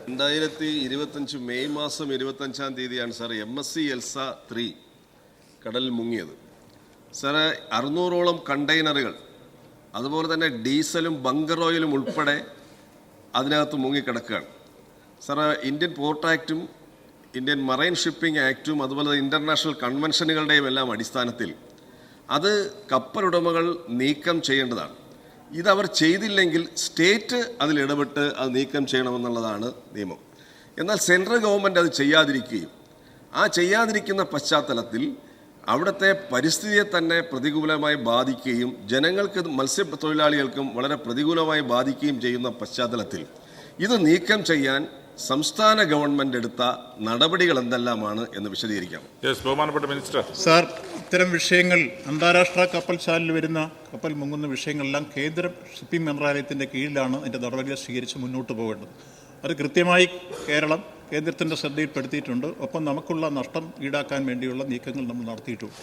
2025 May മാസം 25-ാം തീയതിയാണ് sir MSC Elsa 3 കടലിൽ മുങ്ങിയത്. സാറ് 600ഓളം കണ്ടെയ്നറുകൾ, അതുപോലെ തന്നെ ഡീസലും ബങ്കർ ഓയിലും ഉൾപ്പെടെ അതിനകത്ത് മുങ്ങിക്കിടക്കുകയാണ്. സാറ് ഇന്ത്യൻ പോർട്ട് ആക്റ്റും ഇന്ത്യൻ മറൈൻ ഷിപ്പിംഗ് ആക്റ്റും അതുപോലെ ഇൻ്റർനാഷണൽ കൺവെൻഷനുകളുടെയും എല്ലാം അടിസ്ഥാനത്തിൽ അത് കപ്പലുടമകൾ നീക്കം ചെയ്യേണ്ടതാണ്. ഇതവർ ചെയ്തില്ലെങ്കിൽ സ്റ്റേറ്റ് അതിലിടപെട്ട് അത് നീക്കം ചെയ്യണമെന്നുള്ളതാണ് നിയമം. എന്നാൽ സെൻട്രൽ ഗവൺമെൻറ് അത് ചെയ്യാതിരിക്കുകയും ആ ചെയ്യാതിരിക്കുന്ന പശ്ചാത്തലത്തിൽ അവിടുത്തെ പരിസ്ഥിതിയെ തന്നെ പ്രതികൂലമായി ബാധിക്കുകയും ജനങ്ങൾക്ക് മത്സ്യത്തൊഴിലാളികൾക്കും വളരെ പ്രതികൂലമായി ബാധിക്കുകയും ചെയ്യുന്ന പശ്ചാത്തലത്തിൽ ഇത് നീക്കം ചെയ്യാൻ സംസ്ഥാന ഗവൺമെൻറ് എടുത്ത നടപടികൾ എന്തെല്ലാമാണ് എന്ന് വിശദീകരിക്കാം. ബഹുമാനപ്പെട്ട മിനിസ്റ്റർ. സാർ, ഇത്തരം വിഷയങ്ങൾ അന്താരാഷ്ട്ര കപ്പൽശാലയിൽ വരുന്ന കപ്പൽ മുങ്ങുന്ന വിഷയങ്ങളെല്ലാം കേന്ദ്ര ഷിപ്പിംഗ് മന്ത്രാലയത്തിൻ്റെ കീഴിലാണ് അതിൻ്റെ നടപടികൾ സ്വീകരിച്ച് മുന്നോട്ട് പോകേണ്ടത്. അത് കൃത്യമായി കേരളം കേന്ദ്രത്തിൻ്റെ ശ്രദ്ധയിൽപ്പെടുത്തിയിട്ടുണ്ട്. ഒപ്പം നമുക്കുള്ള നഷ്ടം ഈടാക്കാൻ വേണ്ടിയുള്ള നീക്കങ്ങൾ നമ്മൾ നടത്തിയിട്ടുണ്ട്.